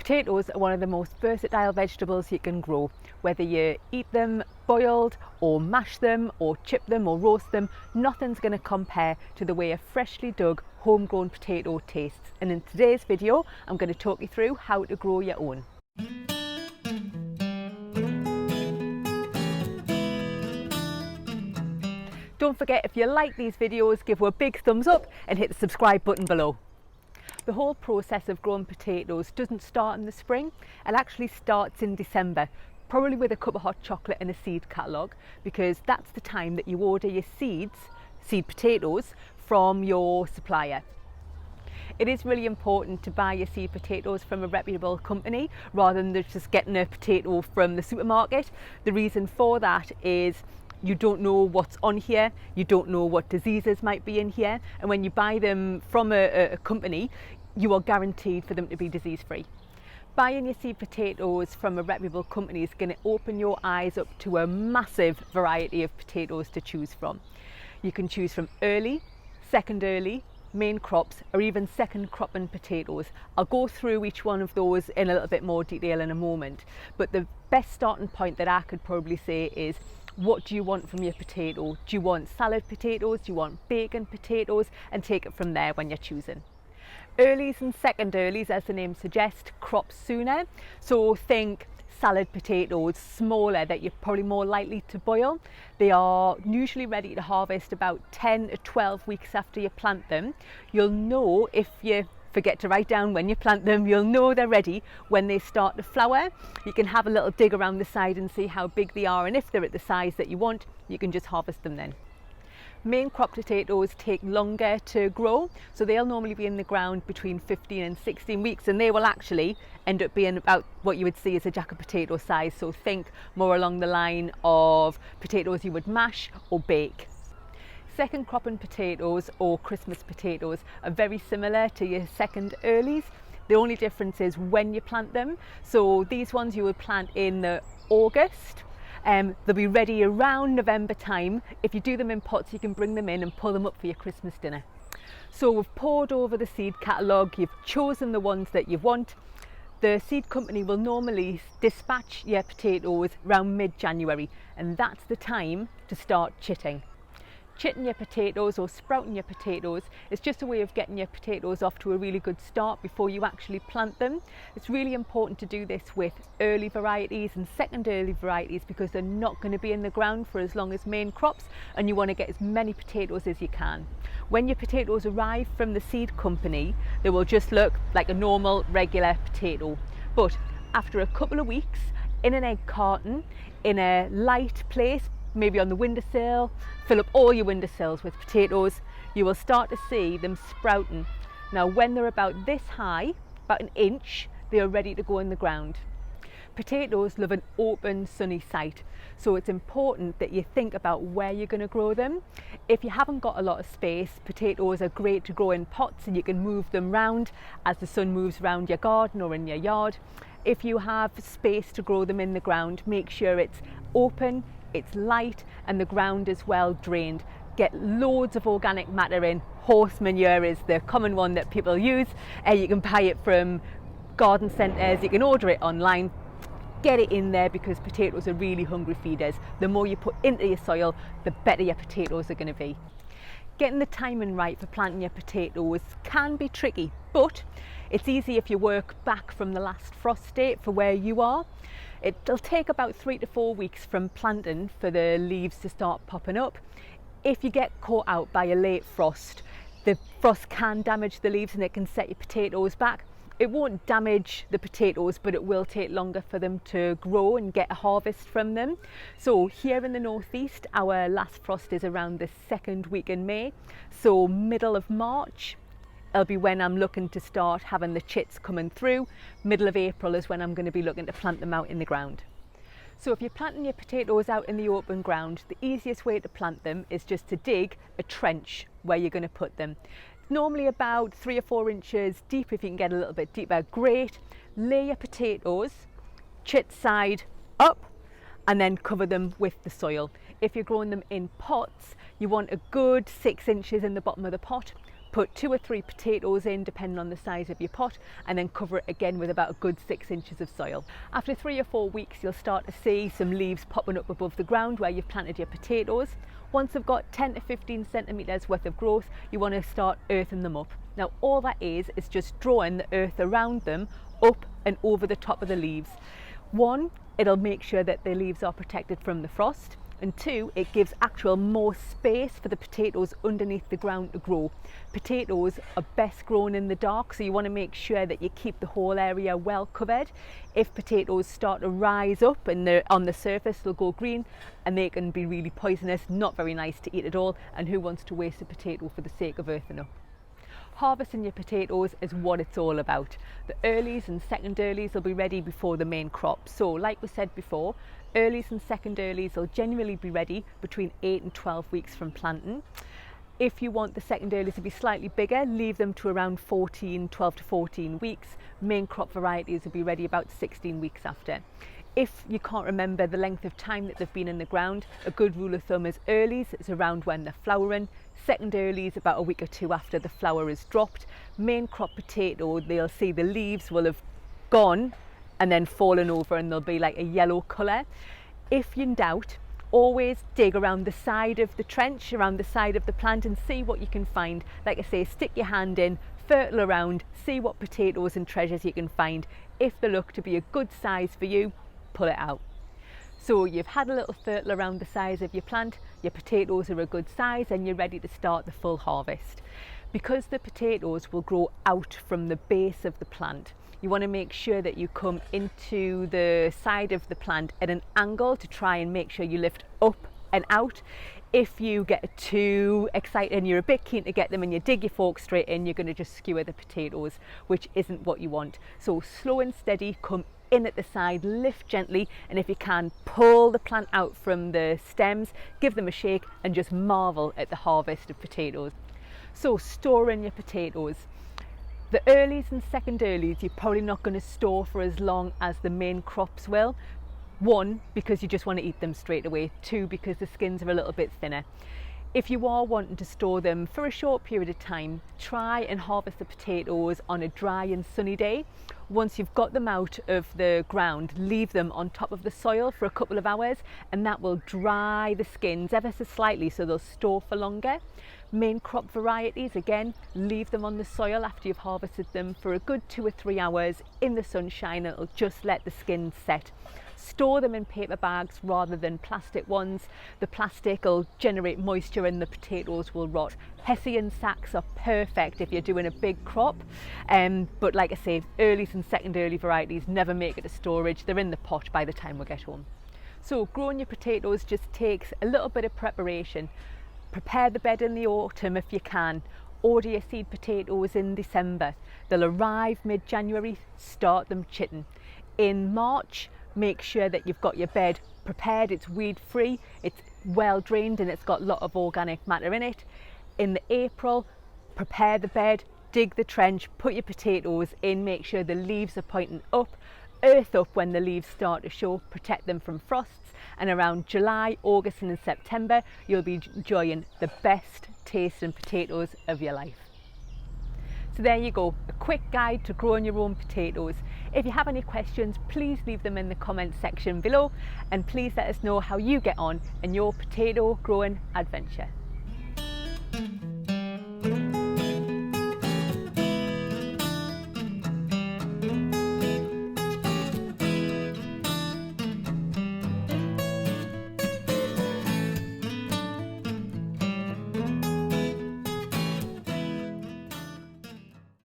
Potatoes are one of the most versatile vegetables you can grow. Whether you eat them boiled or mash them or chip them or roast them, nothing's going to compare to the way a freshly dug homegrown potato tastes. And in today's video, I'm going to talk you through how to grow your own. Don't forget, if you like these videos, give a big thumbs up and hit the subscribe button below. The whole process of growing potatoes doesn't start in the spring. It actually starts in December, probably with a cup of hot chocolate and a seed catalogue, because that's the time that you order your seed potatoes from your supplier. It is really important to buy your seed potatoes from a reputable company rather than just getting a potato from the supermarket. The reason for that is you don't know what's on here, you don't know what diseases might be in here, and when you buy them from a company, you are guaranteed for them to be disease-free. Buying your seed potatoes from a reputable company is going to open your eyes up to a massive variety of potatoes to choose from. You can choose from early, second early, main crops, or even second cropping potatoes. I'll go through each one of those in a little bit more detail in a moment, but the best starting point that I could probably say is, what do you want from your potato? Do you want salad potatoes? Do you want bacon potatoes? And take it from there when you're choosing. Earlies and second earlies, as the name suggests, crop sooner. So think salad potatoes, smaller, that you're probably more likely to boil. They are usually ready to harvest about 10 to 12 weeks after you plant them. You'll know, if you forget to write down when you plant them, you'll know they're ready when they start to flower. You can have a little dig around the side and see how big they are, and if they're at the size that you want, you can just harvest them then. Main crop potatoes take longer to grow, so they'll normally be in the ground between 15 and 16 weeks, and they will actually end up being about what you would see as a jacket potato size. So think more along the line of potatoes you would mash or bake. Second cropping potatoes, or Christmas potatoes, are very similar to your second earlies. The only difference is when you plant them. So these ones you would plant in the August. They'll be ready around November time. If you do them in pots, you can bring them in and pull them up for your Christmas dinner. So we've poured over the seed catalogue, you've chosen the ones that you want. The seed company will normally dispatch your potatoes around mid-January, and that's the time to start chitting. Chitting your potatoes or sprouting your potatoes is just a way of getting your potatoes off to a really good start before you actually plant them. It's really important to do this with early varieties and second early varieties, because they're not going to be in the ground for as long as main crops, and you want to get as many potatoes as you can. When your potatoes arrive from the seed company, they will just look like a normal regular potato, but after a couple of weeks, in an egg carton, in a light place, maybe on the windowsill, fill up all your windowsills with potatoes, you will start to see them sprouting. Now when they're about this high, about an inch, they are ready to go in the ground. Potatoes love an open, sunny site, so it's important that you think about where you're going to grow them. If you haven't got a lot of space, potatoes are great to grow in pots, and you can move them round as the sun moves around your garden or in your yard. If you have space to grow them in the ground, make sure it's open, it's light, and the ground is well drained. Get loads of organic matter in. Horse manure is the common one that people use. You can buy it from garden centres, you can order it online. Get it in there, because potatoes are really hungry feeders. The more you put into your soil, the better your potatoes are going to be. Getting the timing right for planting your potatoes can be tricky, but it's easy if you work back from the last frost date for where you are. It'll take about 3 to 4 weeks from planting for the leaves to start popping up. If you get caught out by a late frost, the frost can damage the leaves and it can set your potatoes back. It won't damage the potatoes, but it will take longer for them to grow and get a harvest from them. So here in the northeast, our last frost is around the second week in May. So middle of March, it'll be when I'm looking to start having the chits coming through. Middle of April is when I'm going to be looking to plant them out in the ground. So if you're planting your potatoes out in the open ground, the easiest way to plant them is just to dig a trench where you're going to put them. Normally about 3 or 4 inches deep. If you can get a little bit deeper, great. Lay your potatoes chit side up and then cover them with the soil. If you're growing them in pots, you want a good 6 inches in the bottom of the pot. Put 2 or 3 potatoes in depending on the size of your pot, and then cover it again with about a good 6 inches of soil. After 3 or 4 weeks you'll start to see some leaves popping up above the ground where you've planted your potatoes. Once they've got 10 to 15 centimetres worth of growth, you want to start earthing them up. Now all that is just drawing the earth around them up and over the top of the leaves. One, it'll make sure that the leaves are protected from the frost, and 2, it gives actual more space for the potatoes underneath the ground to grow. Potatoes are best grown in the dark, so you want to make sure that you keep the whole area well covered. If potatoes start to rise up and they're on the surface, they'll go green and they can be really poisonous, not very nice to eat at all, and who wants to waste a potato for the sake of earthing up? Harvesting your potatoes is what it's all about. The earlies and second earlies will be ready before the main crop. So like we said before, earlies and second earlies will generally be ready between 8 and 12 weeks from planting. If you want the second earlies to be slightly bigger, leave them to around 12 to 14 weeks. Main crop varieties will be ready about 16 weeks after. If you can't remember the length of time that they've been in the ground, a good rule of thumb is earlies is around when they're flowering, second earlies about a week or 2 after the flower is dropped. Main crop potato, they'll see the leaves will have gone and then fallen over and they'll be like a yellow colour. If you're in doubt, always dig around the side of the trench, around the side of the plant, and see what you can find. Like I say, stick your hand in, fertile around, see what potatoes and treasures you can find. If they look to be a good size for you, pull it out. So you've had a little fertile around the size of your plant, your potatoes are a good size, and you're ready to start the full harvest. Because the potatoes will grow out from the base of the plant, you want to make sure that you come into the side of the plant at an angle to try and make sure you lift up and out. If you get too excited and you're a bit keen to get them and you dig your fork straight in, you're going to just skewer the potatoes, which isn't what you want. So slow and steady, come in at the side, lift gently, and if you can, pull the plant out from the stems, give them a shake, and just marvel at the harvest of potatoes. So storing your potatoes. The earlies and second earlies you're probably not going to store for as long as the main crops will. 1, because you just want to eat them straight away. 2, because the skins are a little bit thinner. If you are wanting to store them for a short period of time, try and harvest the potatoes on a dry and sunny day. Once you've got them out of the ground, leave them on top of the soil for a couple of hours, and that will dry the skins ever so slightly so they'll store for longer. Main crop varieties, again, leave them on the soil after you've harvested them for a good 2 or 3 hours in the sunshine. It'll just let the skins set. Store them in paper bags rather than plastic ones. The plastic will generate moisture and the potatoes will rot. Hessian sacks are perfect if you're doing a big crop, but like I say, earlies and second early varieties never make it to storage. They're in the pot by the time we get home. So growing your potatoes just takes a little bit of preparation. Prepare the bed in the autumn if you can. Order your seed potatoes in December. They'll arrive mid-January. Start them chitting. In March, make sure that you've got your bed prepared. It's weed free, it's well drained, and it's got a lot of organic matter in it. In the April, prepare the bed, dig the trench, put your potatoes in, make sure the leaves are pointing up, earth up when the leaves start to show, protect them from frosts, and around July, August and in September you'll be enjoying the best tasting potatoes of your life. So there you go, a quick guide to growing your own potatoes. If you have any questions, please leave them in the comment section below, and please let us know how you get on in your potato growing adventure.